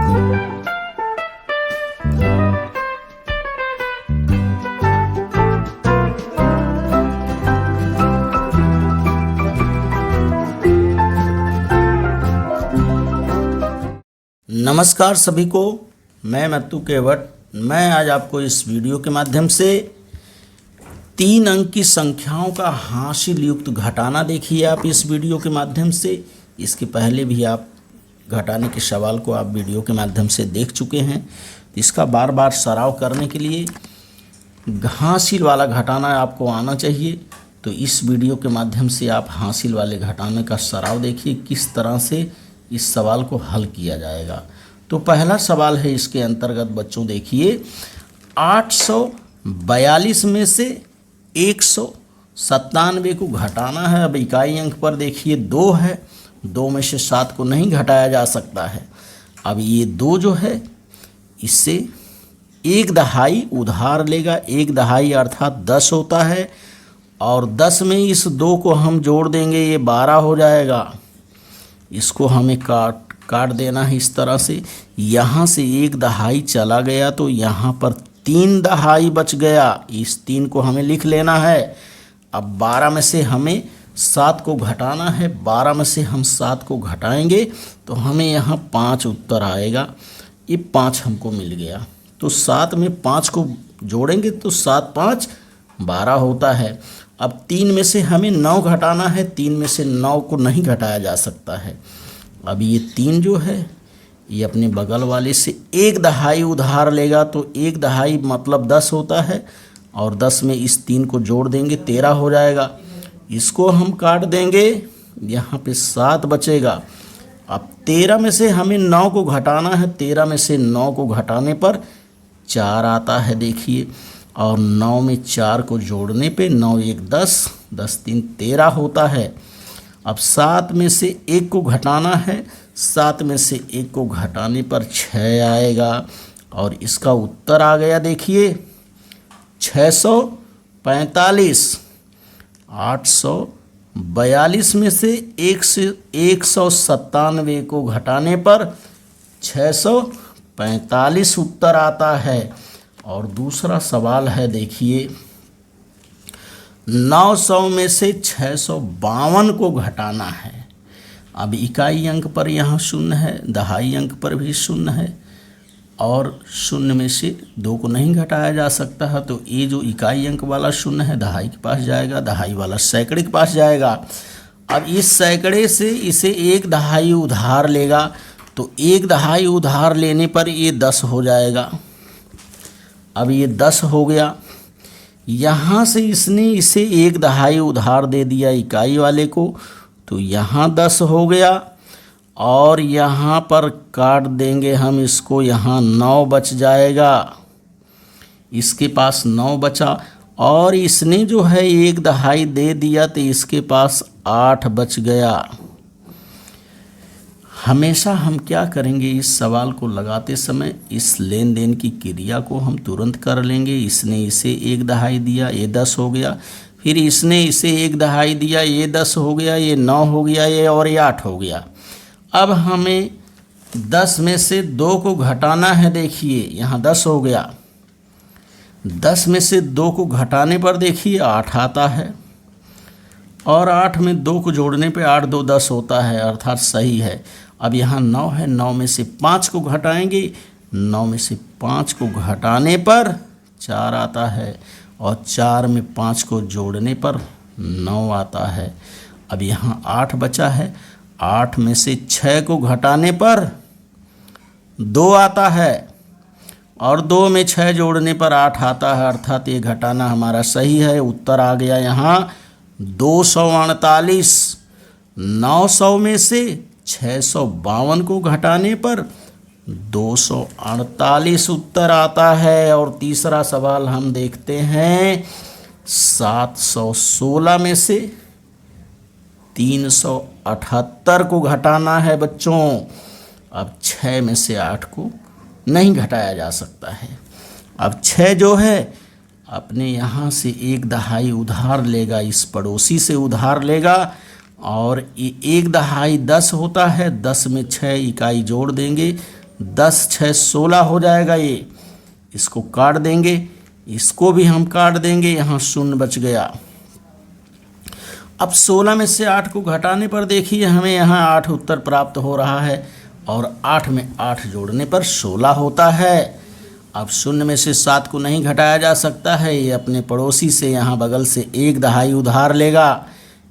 नमस्कार सभी को, मैं मत्तू केवट। मैं आज आपको इस वीडियो के माध्यम से 3 अंक की संख्याओं का हासिल युक्त घटाना देखिए आप इस वीडियो के माध्यम से। इसके पहले भी आप घटाने के सवाल को आप वीडियो के माध्यम से देख चुके हैं। इसका बार बार सराव करने के लिए हासिल वाला घटाना आपको आना चाहिए। तो इस वीडियो के माध्यम से आप हासिल वाले घटाने का सराव देखिए, किस तरह से इस सवाल को हल किया जाएगा। तो पहला सवाल है इसके अंतर्गत बच्चों देखिए, 842 में से 197 को घटाना है। अब इकाई अंक पर देखिए 2 है, 2 में से 7 को नहीं घटाया जा सकता है। अब ये 2 जो है इससे 1 दहाई उधार लेगा। 1 दहाई अर्थात 10 होता है, और 10 में इस 2 को हम जोड़ देंगे, ये 12 हो जाएगा। इसको हमें काट देना है इस तरह से। यहाँ से 1 दहाई चला गया तो यहाँ पर 3 दहाई बच गया। इस 3 को हमें लिख लेना है। अब 12 में से हमें 7 को घटाना है। 12 में से हम 7 को घटाएंगे तो हमें यहाँ 5 उत्तर आएगा। ये 5 हमको मिल गया। तो 7 में 5 को जोड़ेंगे तो 7 5 12 होता है। अब 3 में से हमें 9 घटाना है। 3 में से 9 को नहीं घटाया जा सकता है। अब ये 3 जो है ये अपने बगल वाले से 1 दहाई उधार लेगा। तो 1 दहाई मतलब 10 होता है, और 10 में इस 3 को जोड़ देंगे 13 हो जाएगा। इसको हम काट देंगे, यहाँ पे 7 बचेगा। अब 13 में से हमें 9 को घटाना है। 13 में से 9 को घटाने पर 4 आता है देखिए, और 9 में 4 को जोड़ने पे 9 1 10, 10 3 13 होता है। अब 7 में से 1 को घटाना है। 7 में से 1 को घटाने पर 6 आएगा, और इसका उत्तर आ गया देखिए 645। 842 में से 197 को घटाने पर 645 उत्तर आता है। और दूसरा सवाल है देखिए, 900 में से 652 को घटाना है। अब इकाई अंक पर यहाँ 0 है, दहाई अंक पर भी 0 है, और 0 में से 2 को नहीं घटाया जा सकता है। तो ये जो इकाई अंक वाला 0 है दहाई के पास जाएगा, दहाई वाला सैकड़े के पास जाएगा। अब इस सैकड़े से इसे 1 दहाई उधार लेगा। तो 1 दहाई उधार लेने पर ये 10 हो जाएगा। अब ये 10 हो गया। यहाँ से इसने इसे 1 दहाई उधार दे दिया इकाई वाले को, तो यहाँ 10 हो गया। और यहाँ पर काट देंगे हम इसको, यहाँ 9 बच जाएगा। इसके पास 9 बचा, और इसने जो है 1 दहाई दे दिया तो इसके पास 8 बच गया। हमेशा हम क्या करेंगे, इस सवाल को लगाते समय इस लेन देन की क्रिया को हम तुरंत कर लेंगे। इसने इसे 1 दहाई दिया, ये 10 हो गया। फिर इसने इसे 1 दहाई दिया, ये 10 हो गया, ये 9 हो गया, ये और ये 8 हो गया। अब हमें 10 में से 2 को घटाना है। देखिए यहाँ 10 हो गया। 10 में से 2 को घटाने पर देखिए 8 आता है, और 8 में 2 को जोड़ने पे 8 2 10 होता है, अर्थात सही है। अब यहाँ 9 है, 9 में से 5 को घटाएंगे। 9 में से 5 को घटाने पर 4 आता है, और 4 में 5 को जोड़ने पर 9 आता है। अब यहाँ 8 बचा है। 8 में से 6 को घटाने पर 2 आता है, और 2 में 6 जोड़ने पर 8 आता है, अर्थात ये घटाना हमारा सही है। उत्तर आ गया यहाँ 248। 900 में से 652 को घटाने पर 248 उत्तर आता है। और तीसरा सवाल हम देखते हैं, 716 में से 378 को घटाना है बच्चों। अब 6 में से 8 को नहीं घटाया जा सकता है। अब 6 जो है अपने यहाँ से 1 दहाई उधार लेगा, इस पड़ोसी से उधार लेगा, और ये 1 दहाई 10 होता है। 10 में 6 इकाई जोड़ देंगे 10 6 16 हो जाएगा। ये इसको काट देंगे, इसको भी हम काट देंगे, यहाँ शून्य बच गया। अब 16 में से 8 को घटाने पर देखिए हमें यहाँ 8 उत्तर प्राप्त हो रहा है और 8 में 8 जोड़ने पर 16 होता है। अब शून्य में से 7 को नहीं घटाया जा सकता है, ये अपने पड़ोसी से यहाँ बगल से 1 दहाई उधार लेगा।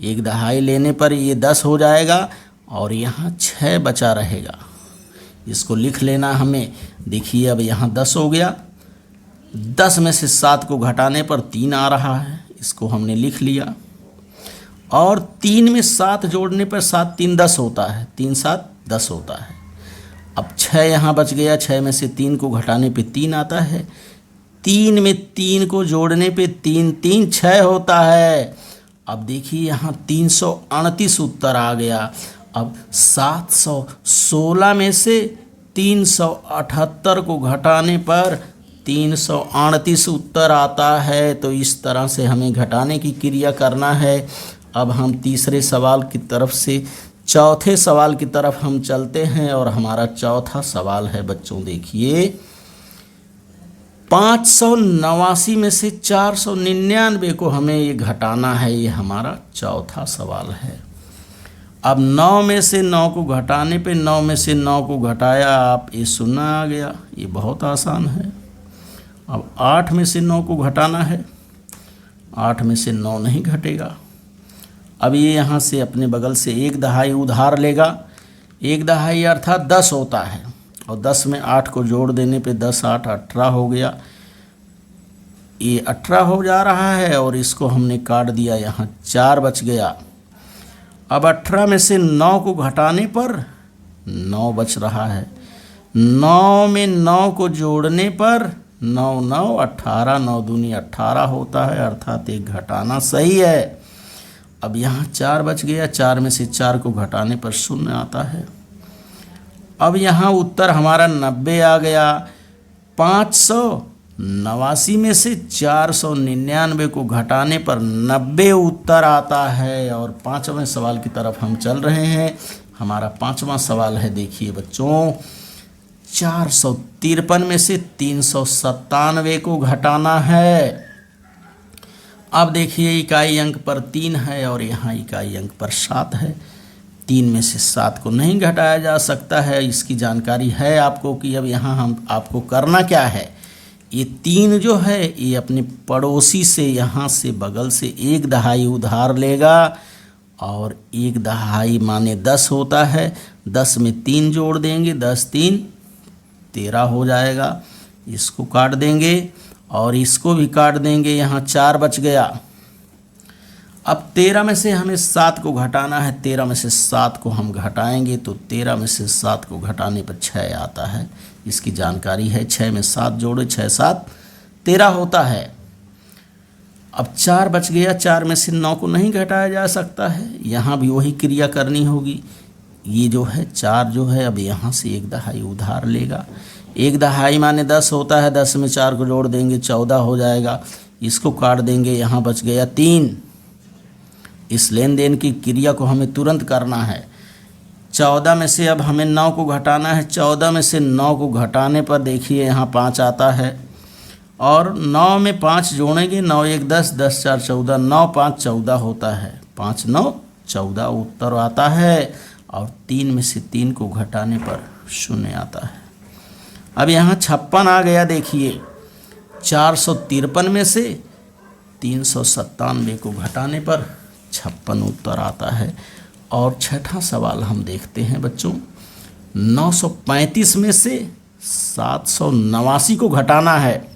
1 दहाई लेने पर ये 10 हो जाएगा और यहाँ 6 बचा रहेगा। इसको लिख लेना हमें। देखिए अब यहाँ 10 हो गया, 10 में से 7 को घटाने पर 3 आ रहा है, इसको हमने लिख लिया। और 3 में 7 जोड़ने पर 7 3 10 होता है, 3 7 10 होता है। अब 6 यहाँ बच गया, 6 में से 3 को घटाने पे 3 आता है, 3 में 3 को जोड़ने पे 3 3 6 होता है। अब देखिए यहाँ 338 उत्तर आ गया। अब 716 में से 378 को घटाने पर 338 उत्तर आता है। तो इस तरह से हमें घटाने की क्रिया करना है। अब हम तीसरे सवाल की तरफ से चौथे सवाल की तरफ हम चलते हैं और हमारा चौथा सवाल है बच्चों, देखिए 589 में से 499 को हमें ये घटाना है। ये हमारा चौथा सवाल है। अब 9 में से 9 को घटाने पे 9 में से 9 को घटाया आप, ये 0 आ गया। ये बहुत आसान है। अब 8 में से 9 को घटाना है, 8 में से 9 नहीं घटेगा। अब ये यहाँ से अपने बगल से 1 दहाई उधार लेगा। 1 दहाई अर्थात 10 होता है और 10 में 8 को जोड़ देने पे 10 8 18 हो गया। ये 18 हो जा रहा है और इसको हमने काट दिया, यहाँ 4 बच गया। अब 18 में से 9 को घटाने पर 9 बच रहा है। 9 में 9 को जोड़ने पर 9 9 18, 9 दूनी 18 होता है, अर्थात एक घटाना सही है। अब यहाँ 4 बच गया, 4 में से 4 को घटाने पर 0 आता है। अब यहाँ उत्तर हमारा 90 आ गया। 589 में से 499 को घटाने पर 90 उत्तर आता है। और 5वें सवाल की तरफ हम चल रहे हैं। हमारा 5वां सवाल है, देखिए बच्चों 453 में से 397 को घटाना है। अब देखिए इकाई अंक पर 3 है और यहाँ इकाई अंक पर 7 है। 3 में से 7 को नहीं घटाया जा सकता है, इसकी जानकारी है आपको कि अब यहाँ हम आपको करना क्या है। ये 3 जो है ये अपने पड़ोसी से यहाँ से बगल से 1 दहाई उधार लेगा और 1 दहाई माने 10 होता है। 10 में 3 जोड़ देंगे, 10 3 13 हो जाएगा। इसको काट देंगे और इसको भी काट देंगे, यहाँ 4 बच गया। अब 13 में से हमें 7 को घटाना है। 13 में से 7 को हम घटाएंगे तो 13 में से 7 को घटाने पर 6 आता है, इसकी जानकारी है। 6 में 7 जोड़े, 6 7 13 होता है। अब 4 बच गया, 4 में से 9 को नहीं घटाया जा सकता है, यहाँ भी वही क्रिया करनी होगी। ये जो है 4 जो है अब यहाँ से 1 दहाई उधार लेगा। 1 दहाई माने 10 होता है, 10 में 4 को जोड़ देंगे 14 हो जाएगा। इसको काट देंगे, यहाँ बच गया 3। इस लेन देन की क्रिया को हमें तुरंत करना है। 14 में से अब हमें 9 को घटाना है। 14 में से 9 को घटाने पर देखिए यहाँ 5 आता है और 9 में 5 जोड़ेंगे, 9 1 10, 10 4 14, 9 5 14 होता है। 5 9 14 उत्तर आता है और 3 में से 3 को घटाने पर 0 आता है। अब यहाँ 56 आ गया। देखिए 453 में से 397 को घटाने पर 56 उत्तर आता है। और छठा सवाल हम देखते हैं बच्चों, 935 में से 789 को घटाना है।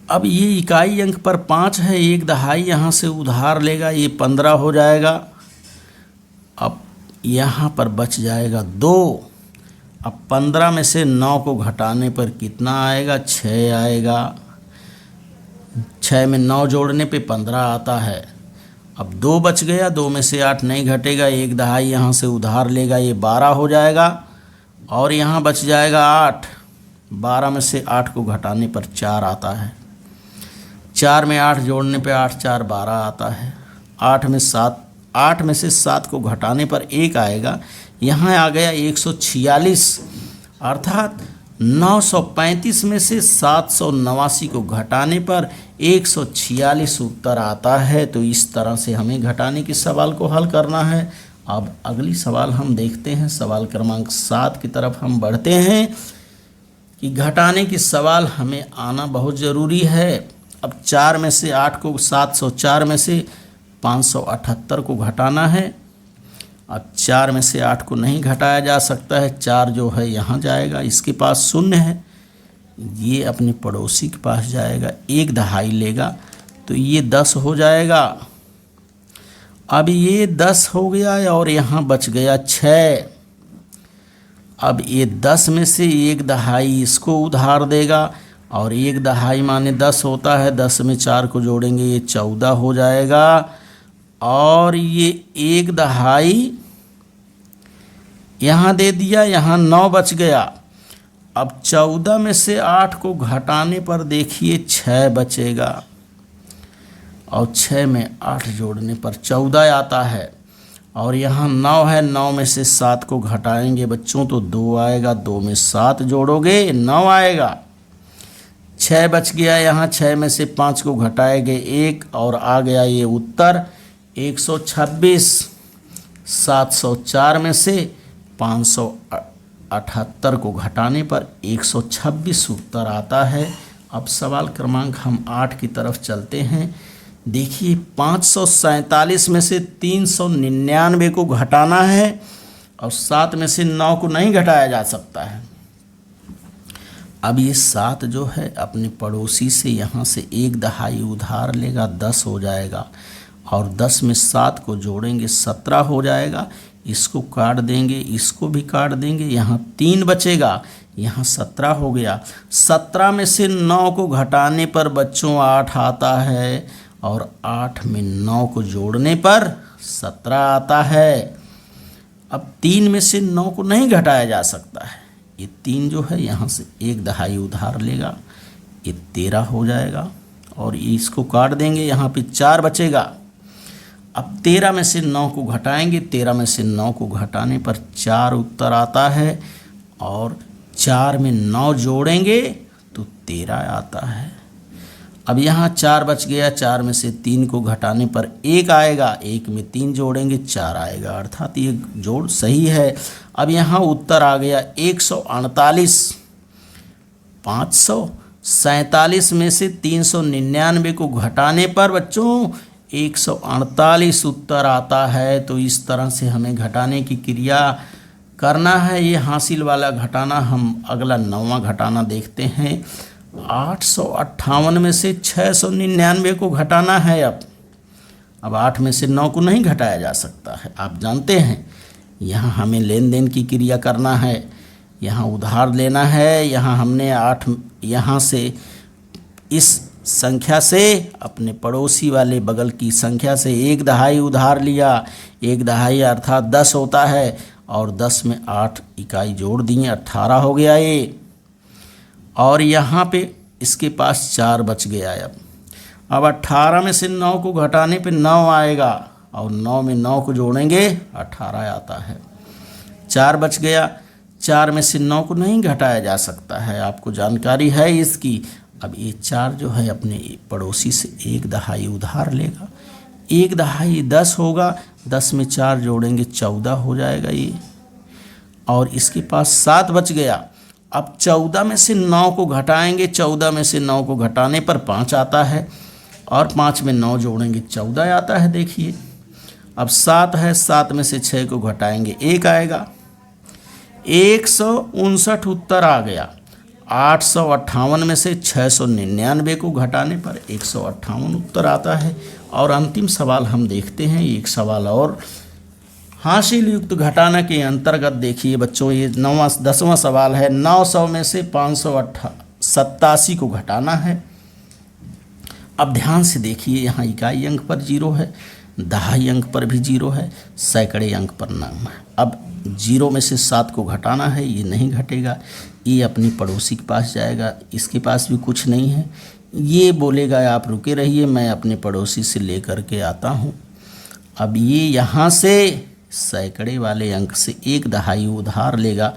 अब ये इकाई अंक पर 5 है, 1 दहाई यहाँ से उधार लेगा, ये 15 हो जाएगा। अब यहाँ पर बच जाएगा 2। अब 15 में से 9 को घटाने पर कितना आएगा, 6 आएगा। 6 में 9 जोड़ने पे 15 आता है। अब 2 बच गया, 2 में से 8 नहीं घटेगा, 1 दहाई यहाँ से उधार लेगा, ये 12 हो जाएगा। और यहाँ बच जाएगा 8। 12 में से 8 को घटाने पर 4 आता है। 4 में 8 जोड़ने पे 8 4 12 आता है। 8 में से 7 को घटाने पर 1 आएगा। यहाँ आ गया 146। अर्थात 935 में से 789 को घटाने पर 146 उत्तर आता है। तो इस तरह से हमें घटाने के सवाल को हल करना है। अब अगली सवाल हम देखते हैं। सवाल क्रमांक 7 की तरफ हम बढ़ते हैं कि घटाने के सवाल हमें आना बहुत ज़रूरी है। अब 4 में से 8 को 704 में से 578 को घटाना है। अब 4 में से 8 को नहीं घटाया जा सकता है। 4 जो है यहाँ जाएगा, इसके पास शून्य है, ये अपने पड़ोसी के पास जाएगा, 1 दहाई लेगा तो ये 10 हो जाएगा। अब ये 10 हो गया और यहाँ बच गया 6। अब ये 10 में से 1 दहाई इसको उधार देगा और 1 दहाई माने 10 होता है। 10 में 4 को जोड़ेंगे ये 14 हो जाएगा और ये 1 दहाई यहाँ दे दिया, यहाँ 9 बच गया। अब 14 में से 8 को घटाने पर देखिए 6 बचेगा और 6 में 8 जोड़ने पर 14 आता है और यहाँ 9 है। 9 में से 7 को घटाएंगे बच्चों तो 2 आएगा, 2 में 7 जोड़ोगे 9 आएगा। 6 बच गया, यहाँ 6 में से 5 को घटाएंगे 1 और आ गया ये उत्तर 126। 704 में से 578 को घटाने पर 126 उत्तर आता है। अब सवाल क्रमांक हम 8 की तरफ चलते हैं। देखिए 547 में से 399 को घटाना है और 7 में से 9 को नहीं घटाया जा सकता है। अब ये 7 जो है अपने पड़ोसी से यहाँ से 1 दहाई उधार लेगा, 10 हो जाएगा और 10 में 7 को जोड़ेंगे 17 हो जाएगा। इसको काट देंगे, इसको भी काट देंगे, यहाँ 3 बचेगा, यहाँ 17 हो गया। 17 में से 9 को घटाने पर बच्चों 8 आता है और 8 में 9 को जोड़ने पर 17 आता है। अब 3 में से 9 को नहीं घटाया जा सकता है। ये 3 जो है यहाँ से 1 दहाई उधार लेगा, ये 13 हो जाएगा और इसको काट देंगे, यहाँ पे 4 बचेगा। अब 13 में से 9 को घटाएंगे, 13 में से 9 को घटाने पर 4 उत्तर आता है और 4 में 9 जोड़ेंगे तो 13 आता है। अब यहाँ 4 बच गया, 4 में से 3 को घटाने पर 1 आएगा, 1 में 3 जोड़ेंगे 4 आएगा, अर्थात ये जोड़ सही है। अब यहाँ उत्तर आ गया 148। 547 में से 399 को घटाने पर बच्चों 148 उत्तर आता है। तो इस तरह से हमें घटाने की क्रिया करना है। ये हासिल वाला घटाना हम अगला 9वां घटाना देखते हैं। 858 में से 699 को घटाना है। अब 8 में से 9 को नहीं घटाया जा सकता है, आप जानते हैं। यहाँ हमें लेन देन की क्रिया करना है, यहाँ उधार लेना है। यहाँ हमने 8 यहाँ से इस संख्या से अपने पड़ोसी वाले बगल की संख्या से 1 दहाई उधार लिया। 1 दहाई अर्थात 10 होता है और 10 में 8 इकाई जोड़ दिए, 18 हो गया ये। और यहाँ पे इसके पास 4 बच गया। अब 18 में से 9 को घटाने पे 9 आएगा और 9 में 9 को जोड़ेंगे 18 आता है। 4 बच गया, 4 में से 9 को नहीं घटाया जा सकता है, आपको जानकारी है इसकी। अब ये 4 जो है अपने पड़ोसी से 1 दहाई उधार लेगा। 1 दहाई 10 होगा, 10 में 4 जोड़ेंगे 14 हो जाएगा ये और इसके पास 7 बच गया। अब 14 में से 9 को घटाएंगे, 14 में से 9 को घटाने पर 5 आता है और 5 में 9 जोड़ेंगे 14 आता है। देखिए अब 7 है, 7 में से 6 को घटाएंगे 1 आएगा। 159 उत्तर आ गया। 858 में से 699 को घटाने पर 158 उत्तर आता है। और अंतिम सवाल हम देखते हैं, एक सवाल और हासिल युक्त घटाना के अंतर्गत। देखिए बच्चों, ये 10वां सवाल है। 900 में से 587 को घटाना है। अब ध्यान से देखिए, यहाँ इकाई अंक पर 0 है, दहाई अंक पर भी 0 है, सैकड़े अंक पर नाम है। अब 0 में से 7 को घटाना है, ये नहीं घटेगा, ये अपनी पड़ोसी के पास जाएगा, इसके पास भी कुछ नहीं है। ये बोलेगा आप रुके रहिए, मैं अपने पड़ोसी से लेकर के आता हूँ। अब ये यहाँ से सैकड़े वाले अंक से 1 दहाई उधार लेगा,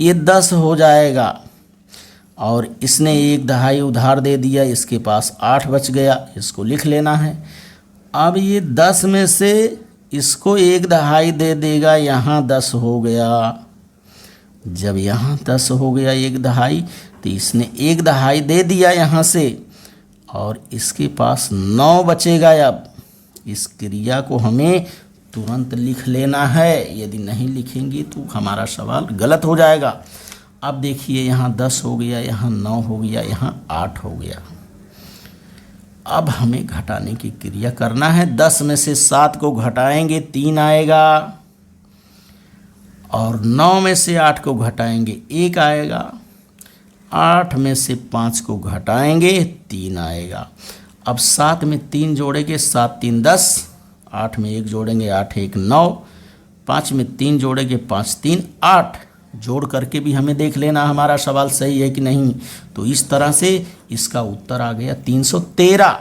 ये 10 हो जाएगा और इसने 1 दहाई उधार दे दिया, इसके पास 8 बच गया, इसको लिख लेना है। अब ये 10 में से इसको 1 दहाई दे देगा, यहाँ 10 हो गया। जब यहाँ 10 हो गया 1 दहाई, तो इसने 1 दहाई दे दिया यहाँ से और इसके पास 9 बचेगा। अब इस क्रिया को हमें तुरंत लिख लेना है, यदि नहीं लिखेंगे तो हमारा सवाल गलत हो जाएगा। अब देखिए यहाँ 10 हो गया, यहाँ 9 हो गया, यहाँ 8 हो गया। अब हमें घटाने की क्रिया करना है। 10 में से 7 को घटाएंगे 3 आएगा और 9 में से 8 को घटाएंगे 1 आएगा। 8 में से 5 को घटाएंगे 3 आएगा। अब 7 में 3 जोड़ेंगे, 7 3 10, 8 में 1 जोड़ेंगे, 8 1 9, 5 में 3 जोड़ेंगे, 5 3 8। जोड़ करके भी हमें देख लेना हमारा सवाल सही है कि नहीं। तो इस तरह से इसका उत्तर आ गया 313।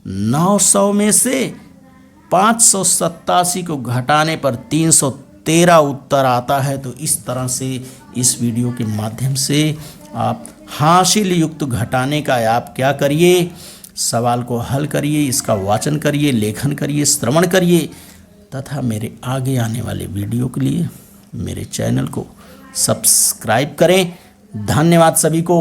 900 में से 587 को घटाने पर 313 उत्तर आता है। तो इस तरह से इस वीडियो के माध्यम से आप हासिल युक्त घटाने का आप क्या करिए, सवाल को हल करिए, इसका वाचन करिए, लेखन करिए, श्रवण करिए तथा मेरे आगे आने वाले वीडियो के लिए मेरे चैनल को सब्सक्राइब करें। धन्यवाद सभी को।